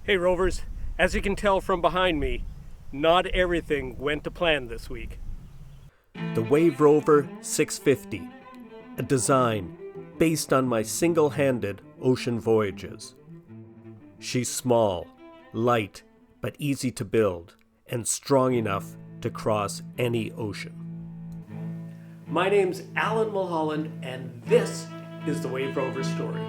Hey Rovers, as you can tell from behind me, not everything went to plan this week. The Wave Rover 650, a design based on my single-handed ocean voyages. She's small, light, but easy to build, and strong enough to cross any ocean. My name's Alan Mulholland, and this is the Wave Rover story.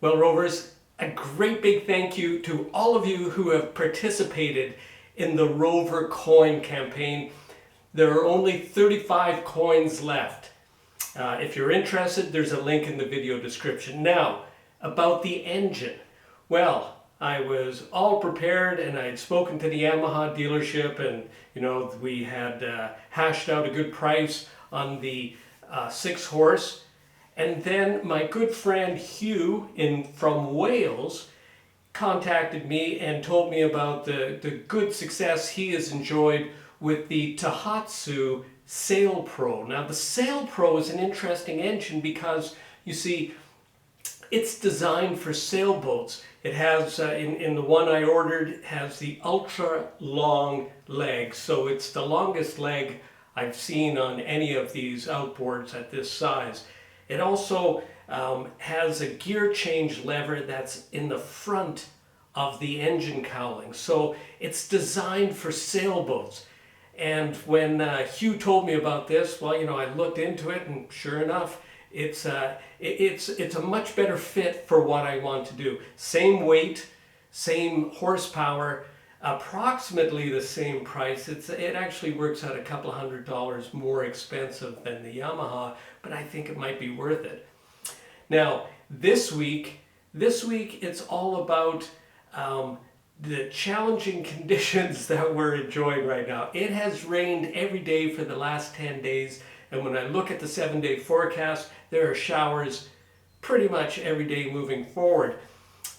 Well, Rovers, a great big thank you to all of you who have participated in the Rover coin campaign. There are only 35 coins left. If you're interested, there's a link in the video description. Now, about the engine. Well, I was all prepared and I had spoken to the Yamaha dealership, and we had hashed out a good price on the 6-horse. And then my good friend Hugh from Wales contacted me and told me about the good success he has enjoyed with the Tohatsu Sail Pro. Now the Sail Pro is an interesting engine because, you see, it's designed for sailboats. It has, in the one I ordered, it has the ultra long leg. So it's the longest leg I've seen on any of these outboards at this size. It also has a gear change lever that's in the front of the engine cowling. So it's designed for sailboats. And when Hugh told me about this, well, I looked into it, and sure enough, it's a much better fit for what I want to do. Same weight, same horsepower, approximately the same price. It actually works out a couple $100 more expensive than the Yamaha, but I think it might be worth it. Now, this week it's all about the challenging conditions that we're enjoying right now. It has rained every day for the last 10 days, and when I look at the 7-day forecast, there are showers pretty much every day moving forward,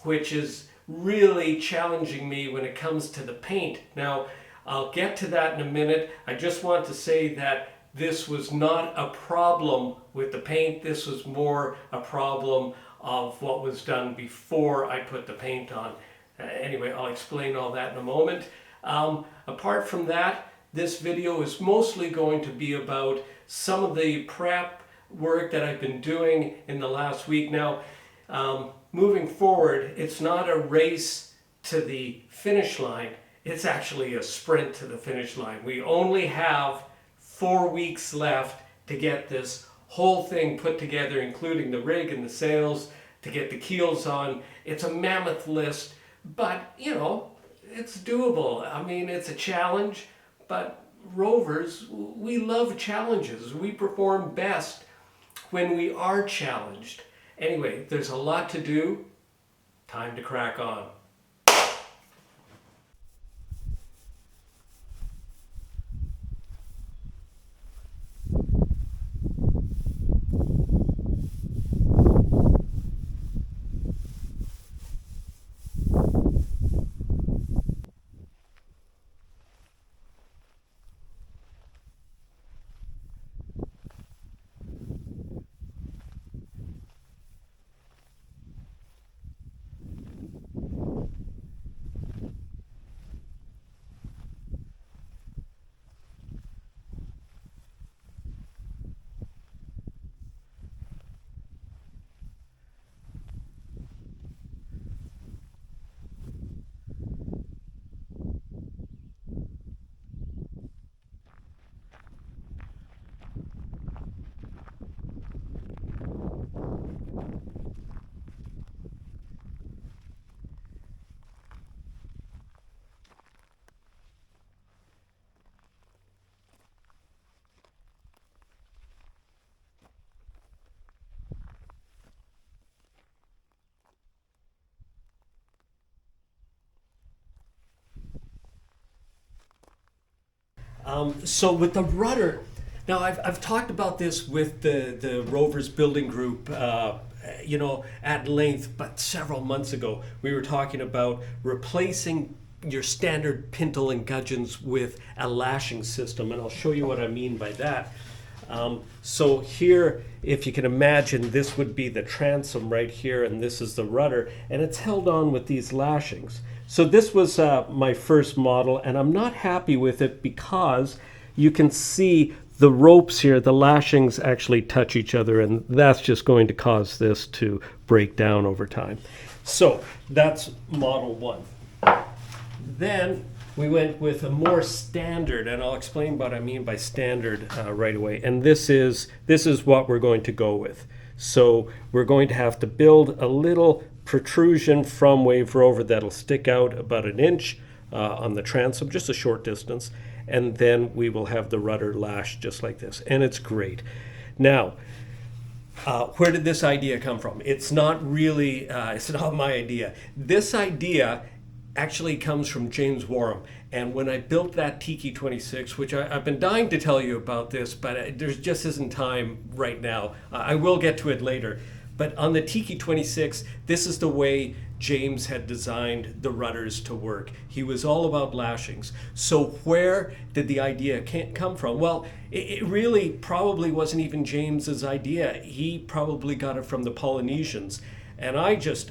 which is really challenging me when it comes to the paint. Now, I'll get to that in a minute. I just want to say that this was not a problem with the paint. This was more a problem of what was done before I put the paint on. Anyway, I'll explain all that in a moment. Apart from that, this video is mostly going to be about some of the prep work that I've been doing in the last week. Now, moving forward, it's not a race to the finish line. It's actually a sprint to the finish line. We only have 4 weeks left to get this whole thing put together, including the rig and the sails, to get the keels on. It's a mammoth list, but it's doable. I mean, it's a challenge, but Rovers, we love challenges. We perform best when we are challenged. Anyway, there's a lot to do. Time to crack on. So with the rudder, now I've talked about this with the Rovers building group, at length, but several months ago we were talking about replacing your standard pintle and gudgeons with a lashing system, and I'll show you what I mean by that. So here, if you can imagine, this would be the transom right here, and this is the rudder, and it's held on with these lashings. So this was my first model, and I'm not happy with it because you can see the ropes here, the lashings actually touch each other, and that's just going to cause this to break down over time. So that's model 1. Then we went with a more standard, and I'll explain what I mean by standard right away. And this is what we're going to go with. So we're going to have to build a little protrusion from Wave Rover that'll stick out about 1 inch on the transom, just a short distance. And then we will have the rudder lashed just like this. And it's great. Now, where did this idea come from? It's not really, it's not my idea. This idea actually comes from James Warham. And when I built that Tiki 26, which I've been dying to tell you about this, but there just isn't time right now. I will get to it later. But on the Tiki 26, this is the way James had designed the rudders to work. He was all about lashings. So where did the idea come from? Well, it really probably wasn't even James's idea. He probably got it from the Polynesians. And I just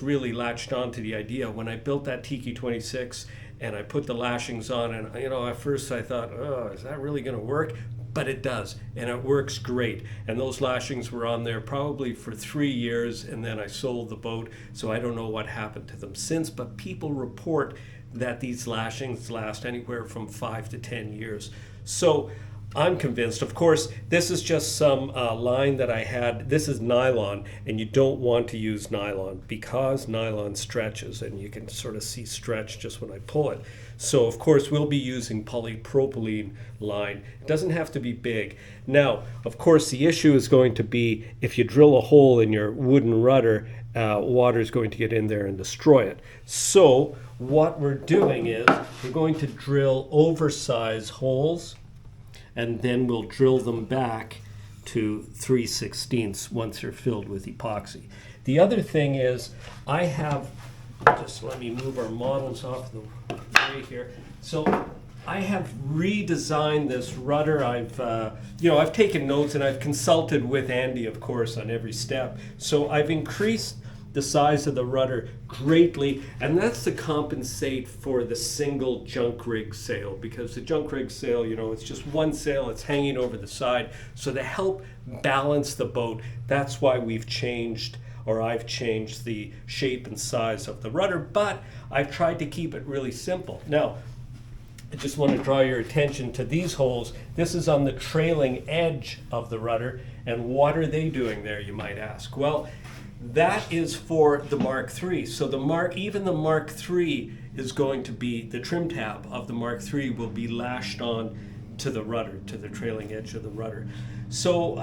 really latched on to the idea when I built that Tiki 26 and I put the lashings on, and at first I thought, oh, is that really going to work? But it does, and it works great. And those lashings were on there probably for 3 years, and then I sold the boat, so I don't know what happened to them since, but people report that these lashings last anywhere from 5 to 10 years. So I'm convinced. Of course, this is just some line that I had. This is nylon, and you don't want to use nylon because nylon stretches, and you can sort of see stretch just when I pull it. So, of course, we'll be using polypropylene line. It doesn't have to be big. Now, of course, the issue is going to be if you drill a hole in your wooden rudder, water is going to get in there and destroy it. So what we're doing is we're going to drill oversized holes, and then we'll drill them back to 3/16 once they're filled with epoxy. The other thing is I have, just let me move our models off the way here. So I have redesigned this rudder. I've taken notes and I've consulted with Andy, of course, on every step. So I've increased the size of the rudder greatly, and that's to compensate for the single junk rig sail, because the junk rig sail, it's just one sail, it's hanging over the side. So to help balance the boat, that's why I've changed the shape and size of the rudder, but I've tried to keep it really simple. Now, I just want to draw your attention to these holes. This is on the trailing edge of the rudder, and what are they doing there, you might ask? Well, that is for the Mark III. So even the Mark III is going to be, the trim tab of the Mark III will be lashed on to the rudder, to the trailing edge of the rudder. So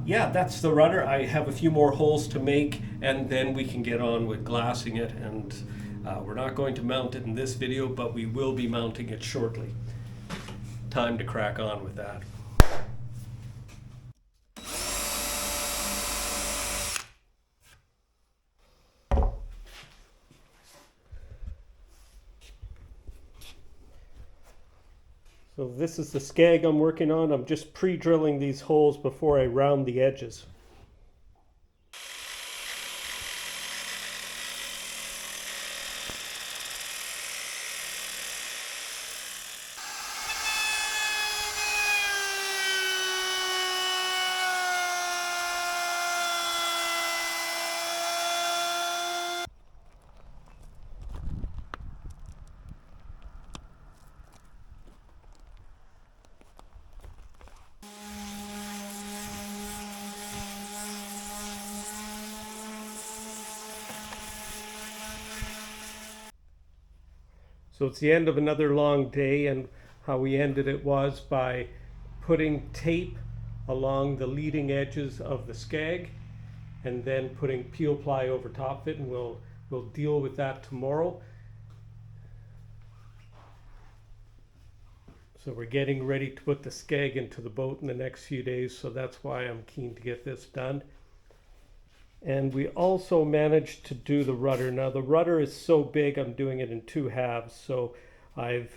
that's the rudder. I have a few more holes to make, and then we can get on with glassing it. And we're not going to mount it in this video, but we will be mounting it shortly. Time to crack on with that. So this is the skeg I'm working on. I'm just pre-drilling these holes before I round the edges. So it's the end of another long day, and how we ended it was by putting tape along the leading edges of the skeg and then putting peel ply over top of it, and we'll deal with that tomorrow. So we're getting ready to put the skeg into the boat in the next few days, so that's why I'm keen to get this done. And we also managed to do the rudder. Now the rudder is so big, I'm doing it in 2 halves. So I've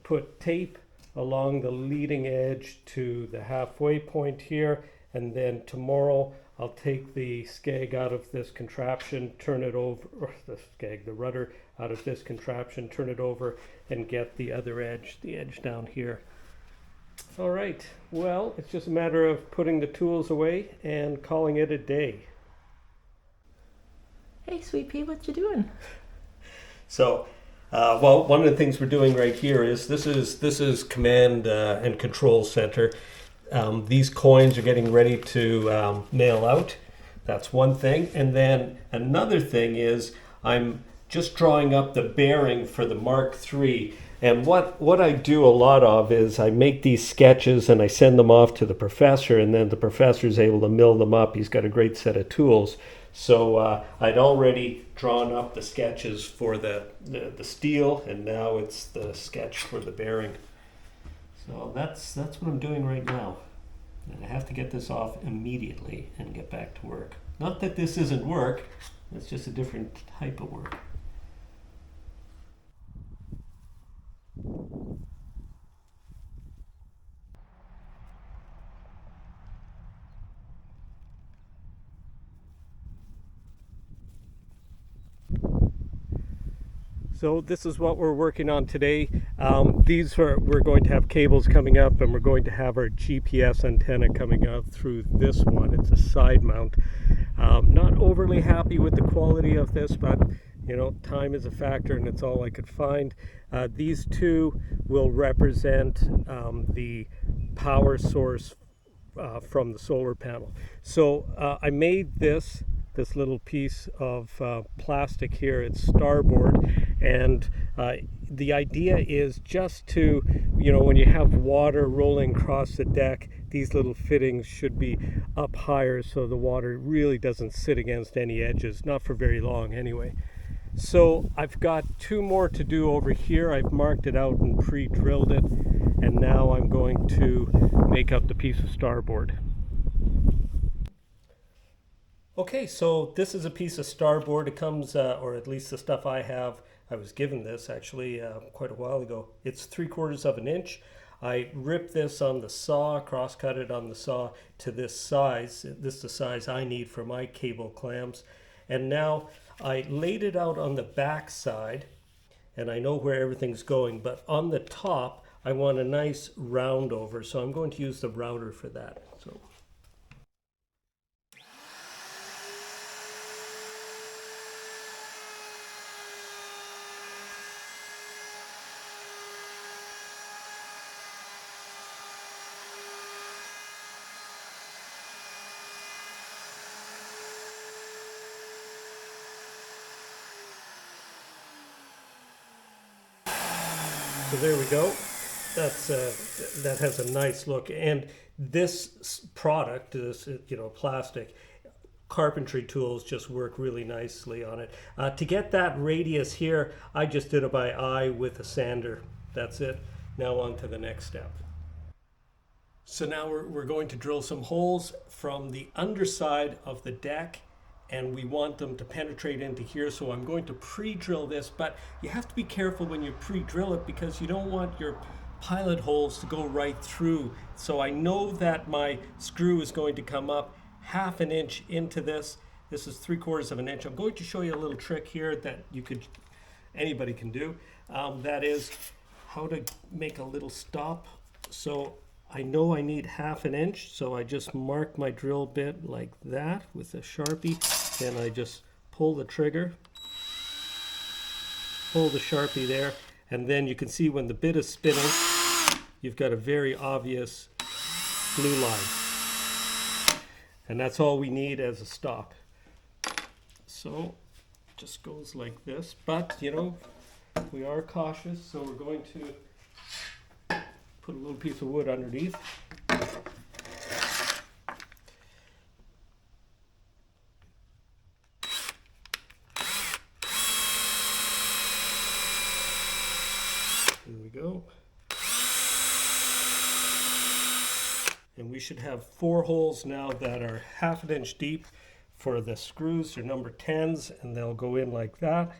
put tape along the leading edge to the halfway point here, and then tomorrow I'll take the skeg out of this contraption, turn it over, or the rudder out of this contraption, turn it over, and get the other edge, the edge down here. All right, well, it's just a matter of putting the tools away and calling it a day. Hey, Sweet Pea, what you doing? So, well, one of the things we're doing right here is this is command and control center. These coins are getting ready to mail out. That's one thing. And then another thing is I'm just drawing up the bearing for the Mark III. And what I do a lot of is I make these sketches and I send them off to the professor, and then the professor is able to mill them up. He's got a great set of tools. So I'd already drawn up the sketches for the steel, and now it's the sketch for the bearing. So that's what I'm doing right now. And I have to get this off immediately and get back to work. Not that this isn't work, it's just a different type of work. So this is what we're working on today. We're going to have cables coming up, and we're going to have our GPS antenna coming out through this one. It's a side mount. Not overly happy with the quality of this, but you know, time is a factor, and it's all I could find. These two will represent the power source from the solar panel. So I made this little piece of plastic here. It's starboard, and the idea is just to, you know, when you have water rolling across the deck, these little fittings should be up higher so the water really doesn't sit against any edges, not for very long anyway. So I've got two more to do over here. I've marked it out and pre-drilled it, and now I'm going to make up the piece of starboard. Okay, so this is a piece of starboard. It comes, or at least the stuff I have, I was given this actually quite a while ago. It's 3/4 of an inch. I ripped this on the saw, cross-cut it on the saw to this size. This is the size I need for my cable clamps. And now I laid it out on the back side, and I know where everything's going, but on the top, I want a nice round over, so I'm going to use the router for that. So. So there we go. That has a nice look, and this product, this plastic carpentry tools, just work really nicely on it. To get that radius here, I just did it by eye with a sander. That's it. Now on to the next step. So now we're going to drill some holes from the underside of the deck, and we want them to penetrate into here. So I'm going to pre-drill this, but you have to be careful when you pre-drill it because you don't want your pilot holes to go right through. So I know that my screw is going to come up 1/2 inch into this. This is 3/4 of an inch. I'm going to show you a little trick here that anybody can do. That is how to make a little stop. So I know I need 1/2 inch, so I just mark my drill bit like that with a Sharpie. Then I just pull the trigger, pull the Sharpie there, and then you can see when the bit is spinning, you've got a very obvious blue line. And that's all we need as a stop. So it just goes like this, but you know, we are cautious, so we're going to put a little piece of wood underneath. There we go. And we should have 4 holes now that are 1/2 inch deep for the screws. They're number 10s, and they'll go in like that.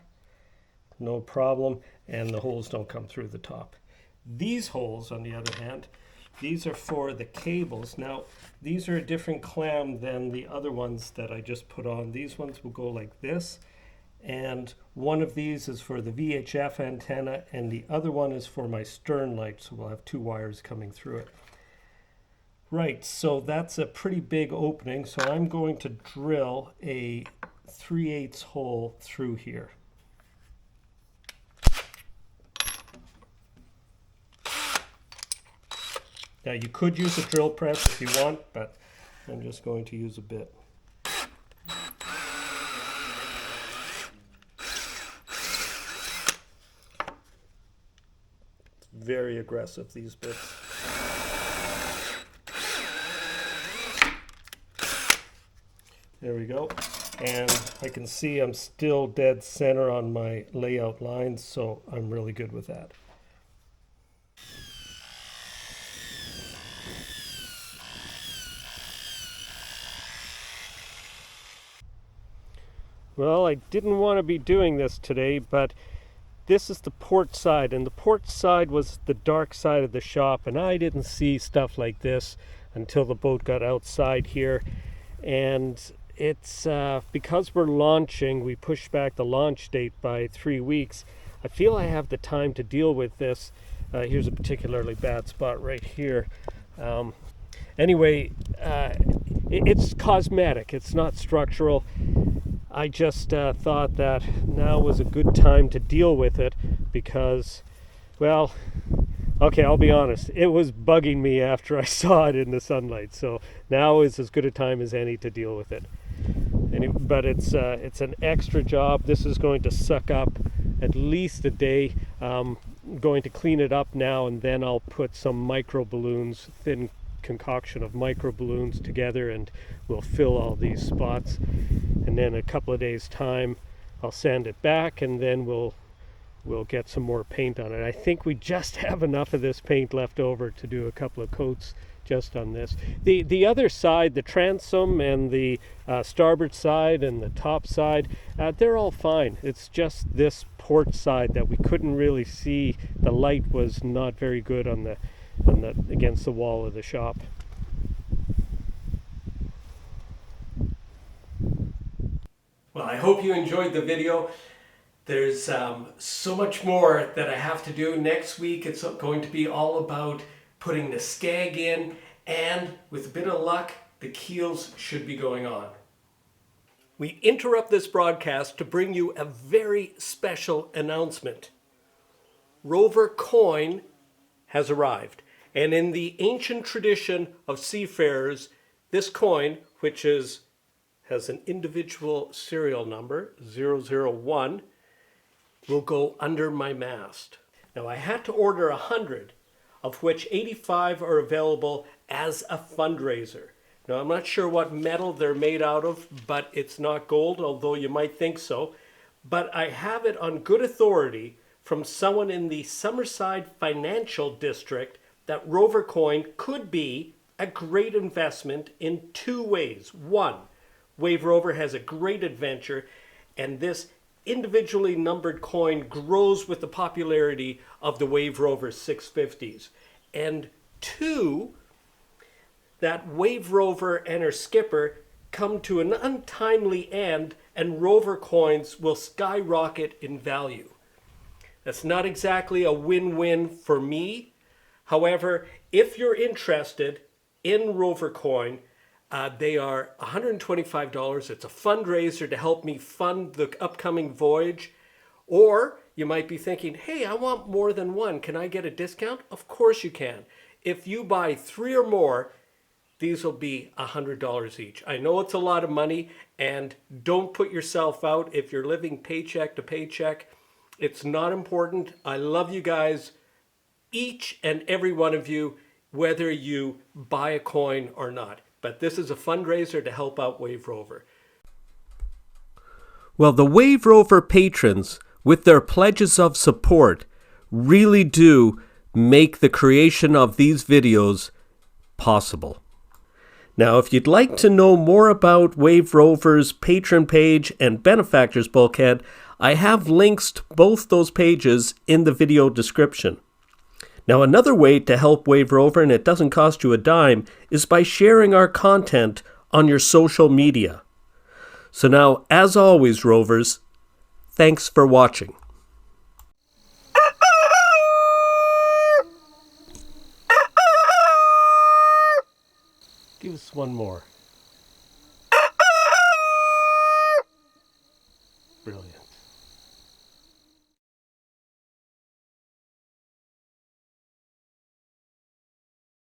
No problem, and the holes don't come through the top. These holes, on the other hand, these are for the cables. Now, these are a different clam than the other ones that I just put on. These ones will go like this, and one of these is for the VHF antenna, and the other one is for my stern light, so we'll have two wires coming through it. Right, so that's a pretty big opening, so I'm going to drill a 3/8 hole through here. Now you could use a drill press if you want, but I'm just going to use a bit. Very aggressive, these bits. There we go. And I can see I'm still dead center on my layout lines, so I'm really good with that. Well, I didn't want to be doing this today, but this is the port side, and the port side was the dark side of the shop, and I didn't see stuff like this until the boat got outside here. And it's because we're launching, we pushed back the launch date by 3 weeks. I feel I have the time to deal with this. Here's a particularly bad spot right here. Anyway, it's cosmetic, it's not structural. I just thought that now was a good time to deal with it because, well, okay, I'll be honest, it was bugging me after I saw it in the sunlight, so now is as good a time as any to deal with it. But it's an extra job. This is going to suck up at least a day. Going to clean it up now, and then I'll put some micro balloons, thin concoction of micro balloons together, and we'll fill all these spots. And then a couple of days time I'll sand it back, and then we'll get some more paint on it. I think we just have enough of this paint left over to do a couple of coats just on this. The other side, the transom and the starboard side and the top side, they're all fine. It's just this port side that we couldn't really see. The light was not very good on the against the wall of the shop. Well, I hope you enjoyed the video. There's so much more that I have to do. Next week it's going to be all about putting the skag in, and with a bit of luck, the keels should be going on. We interrupt this broadcast to bring you a very special announcement. Rover coin has arrived, and in the ancient tradition of seafarers, this coin, which has an individual serial number, 001, will go under my mast. Now I had to order 100, of which 85 are available as a fundraiser. Now I'm not sure what metal they're made out of, but it's not gold, although you might think so. But I have it on good authority from someone in the Summerside Financial District that Rover coin could be a great investment in two ways. One, Wave Rover has a great adventure, and this individually numbered coin grows with the popularity of the Wave Rover 650s. And two, that Wave Rover and her skipper come to an untimely end, and Rover coins will skyrocket in value. That's not exactly a win-win for me. However, if you're interested in Rover coin, they are $125. It's a fundraiser to help me fund the upcoming voyage. Or you might be thinking, hey, I want more than one. Can I get a discount? Of course you can. If you buy 3 or more, these will be $100 each. I know it's a lot of money, and don't put yourself out if you're living paycheck to paycheck. It's not important. I love you guys, each and every one of you, whether you buy a coin or not. But this is a fundraiser to help out Wave Rover. Well, the Wave Rover patrons, with their pledges of support, really do make the creation of these videos possible. Now, if you'd like to know more about Wave Rover's patron page and benefactors bulkhead, I have links to both those pages in the video description. Now, another way to help Wave Rover, and it doesn't cost you a dime, is by sharing our content on your social media. So now, as always, Rovers, thanks for watching. Give us one more. Brilliant.